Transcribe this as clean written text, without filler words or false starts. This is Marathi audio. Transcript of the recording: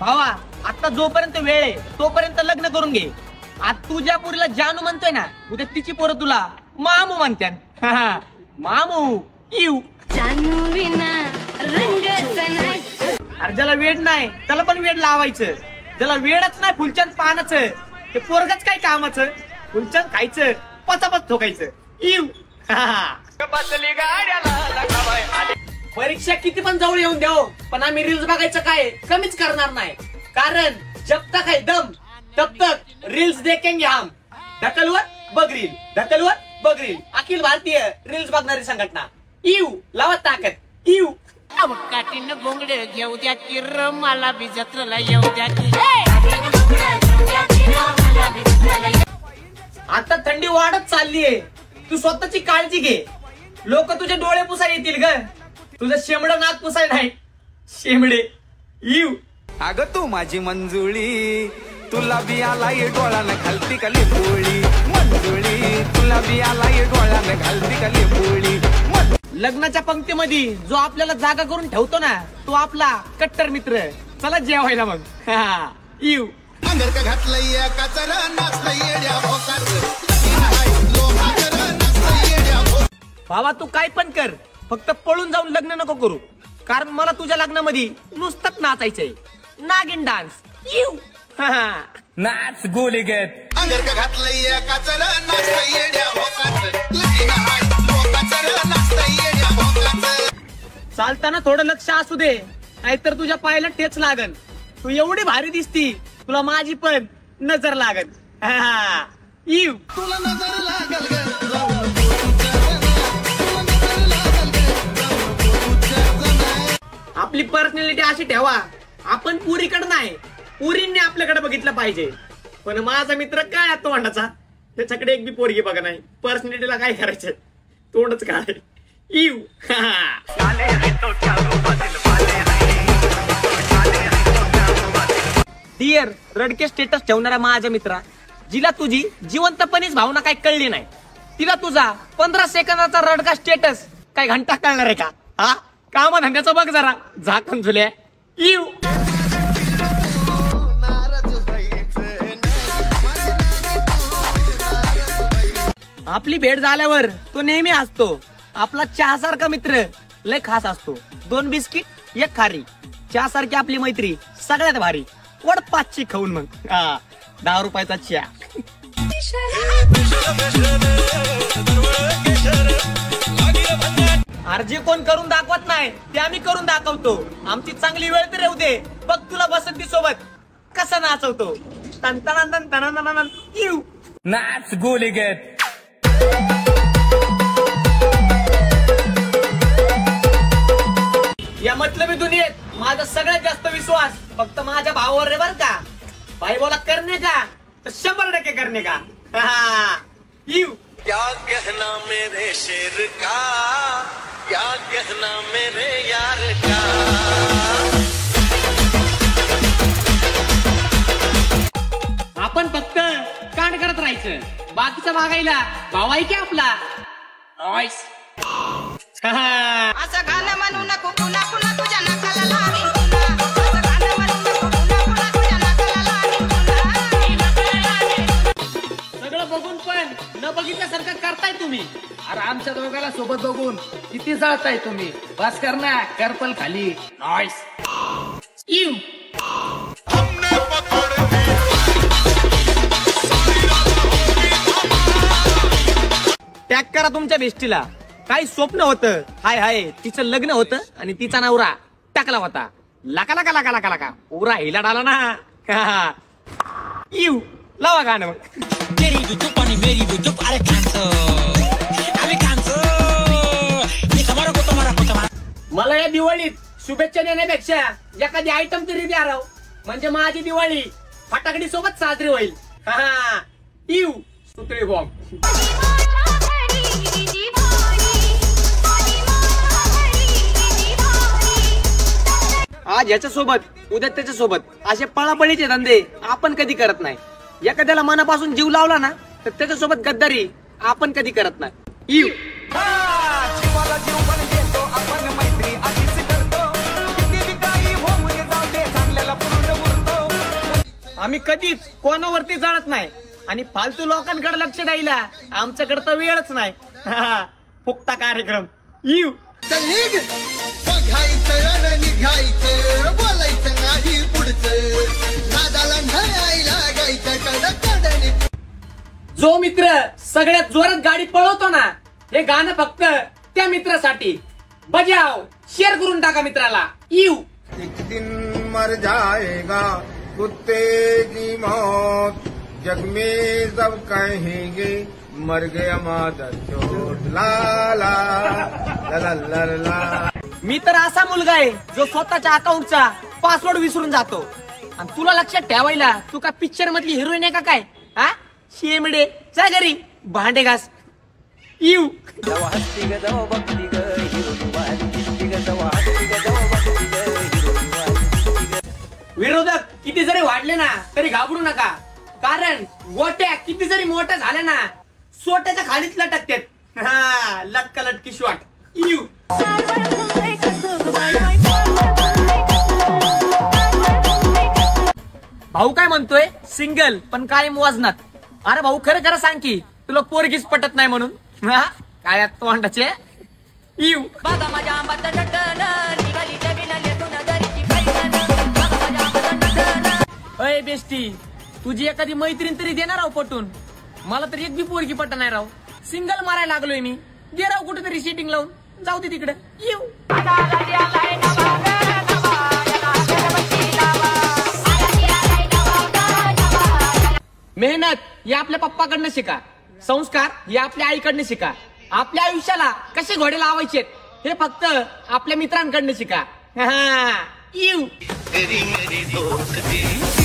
भावा आता जोपर्यंत वेळ आहे तोपर्यंत लग्न करून घे. आज तुझ्या पुरीला जानू म्हणतोय ना, उद्या तिची पोरं तुला मामू म्हणत्यान. मामू येऊ. अरे ज्याला वेड नाही त्याला पण वेड लावायचं. ज्याला वेडच नाही फुलचंद पानाचं ते पोरगच काय कामाचं. फुलचंद खायचं पचापच ठोकायचं. येऊ. परीक्षा किती पण जवळ येऊन द्याव पण आम्ही रील्स बघायचं काय कमीच करणार नाही. कारण जब तक है दम तब तक रील्स देखेंगे हम. ढकलवर बघ रील, ढकलवर बघ रील. अखिल भारतीय रील्स बघणारी संघटना. येऊ लावा ताकद. येऊ. काठीनं बोंगड घेऊ द्या की र मला बी जत्रेला येऊ द्या की. आता थंडी वाढत चाललीये, तू स्वतःची काळजी घे. लोक तुझे डोळे पुसायला येतील ग, तुझं शेमड नाक पुसाय नाही. शेमडे येऊ. अगं तू माझी मंजुळी, तुला बी आलाय डोळ्यानं घालती का लिंबोळी. मंजुळी तुला बी आलाय डोळ्यानं घालती का लिंबोळी. लग्नाच्या पंक्तीमध्ये जो आपल्याला जागा करून ठेवतो ना तो आपला कट्टर मित्र. चला जेवायला मग. येऊ. बाबा तू काय पण कर, फक्त पळून जाऊन लग्न नको करू. कारण मला तुझ्या लग्नामध्ये नुसतंच नाचायचंय. नागिन डान्स. येऊ. नाच गोली घेत. चालताना थोडं लक्ष असू दे, नाहीतर तुझ्या पायाला ठेच लागल. तू एवढी भारी दिसती, तुला माझी पण नजर लागल. येऊ. तुला नजर लागल. आपली पर्सनॅलिटी अशी ठेवा, आपण पुरीकडे नाही पुरींनी आपल्याकडे बघितलं पाहिजे. पण माझा मित्र काय तोंडाचा, त्याच्याकडे एक बी पोरगी बघा नाही. पर्सनॅलिटीला काय करायचं, तोंडच काय. येऊ. डिअर रडके स्टेटस ठेवणाऱ्या माझ्या मित्रा, जिला तुझी जिवंतपणीच भावना काय कळली नाही, तिला तुझा 15 सेकंदाचा रडका स्टेटस काय घंटा कळणार आहे का? हा काम धंद्याचं बघ जरा, झाकण झुल्या. येऊ. आपली भेट झाल्यावर तो नेहमी असतो. आपला चहा सारखा मित्र लय खास असतो. 2 बिस्किट 1 खारी, चहा सारखी आपली मैत्री सगळ्यात भारी. वड 5ची खाऊन मग 10 रुपयाचा चहा. अर्जे कोण करून दाखवत नाही ते आम्ही करून दाखवतो. आमची चांगली वेळ तर येऊ दे, बघ तुला बसंती सोबत कसा नाचवतो. तन येऊ. नाच गोली घेत. या मतलबी दुनियेत माझा सगळ्यात जास्त विश्वास फक्त माझ्या भावावर रे बर का. भाई बोला करणे का तर 100% करणे का. येऊ. क्या कहना मेरे शेर का, क्या कहना मेरे यार का. आपण फक्त कांड करत राहायचं, बाकीचं बघायला भाव आहे की आपला. असं गाणं म्हणू नको पुन्हा पुन्हा तुझ्या नाकाला लावीन पुन्हा. असं गाणं म्हणू नको पुन्हा पुन्हा तुझ्या नाकाला लावीन पुन्हा. सगळं बघून पण न बघितल्यासारखं करताय तुम्ही. अरे आमच्या दोघाला सोबत बघून किती जळताय तुम्ही. बस कर ना, करपल खाली. नॉइस. येऊ. टॅग करा तुमच्या बेस्टीला. काही स्वप्न होतं, हाय हाय तिचं लग्न होतं आणि तिचा नवरा टाकला होता. लाका लाका लाका लाका लाका पुरा हिला डाला ना. येऊ. लावा गाणं मग. मला या दिवाळीत शुभेच्छा देण्यापेक्षा एखादी आयटम तरी द्या राव, म्हणजे माझी दिवाळी फटाकडी सोबत साजरी होईल. येऊ. सुतळी बॉम्ब. आज याच्या सोबत उद्या त्याच्या सोबत असे पळापळीचे धंदे आपण कधी करत नाही. एखाद्याला मनापासून जीव लावला ना तर त्याच्यासोबत गद्दारी आपण कधी करत नाही. येऊ. आपण मैत्री अशीच करतो. किती काही होऊन जाऊ दे, चांगल्याला पूर्ण आम्ही कधीच कोणावरती जळत नाही आणि फालतू लोकांकडे लक्ष द्यायला आमच्याकडे तर वेळच नाही. फुकटा कार्यक्रम येऊ. बघायचं निघायचं बोलायचं नाही पुढचं नादाला नाही लागायचं कडकडणी. जो मित्र सगळ्यात जोरात गाडी पळवतो ना, हे गाणं फक्त त्या मित्रासाठी. बजाव, शेअर करून टाका मित्राला. येऊ. एक दिन मर जाएगा कुत्ते की मौत जग में सब कहेंगे मर गया मादर चोट ला ला ला ला ला. मी तर असा मुलगा आहे जो स्वतःच्या अकाउंटचा पासवर्ड विसरून जातो. आणि तुला लक्षात ठेवायला तू का पिक्चर मधली हिरोईन आहे का काय? हा शेमडे, जा घरी भांडे घास. येऊ. विरोधक किती जरी वाढले ना तरी घाबरू नका, कारण गोट्या किती जरी मोठ्या झाल्या ना सोट्याच्या खालीच लटकतात. लटका लटकी शॉट. येऊ. भाऊ काय म्हणतोय? सिंगल पण कायम वजनात. अरे भाऊ खरं खरं सांग की तुला पोरगीच पटत नाही म्हणून. काय तोंडाचे. येऊ. अय बेस्टी, तुझी एखादी मैत्रीण तरी देणार राव पटून. मला तर एक बी पोरगी पटत नाही राव. सिंगल मारायला लागलोय मी. दे राव कुठेतरी सेटिंग लावून. जाऊ दे तिकडे. येऊ. मेहनत हे आपल्या पप्पाकडनं शिका. संस्कार हे आपल्या आईकडनं शिका. आपल्या आयुष्याला कसे घोडे लावायचे हे फक्त आपल्या मित्रांकडनं शिका. येऊ. तेरी मेरी दोस्ती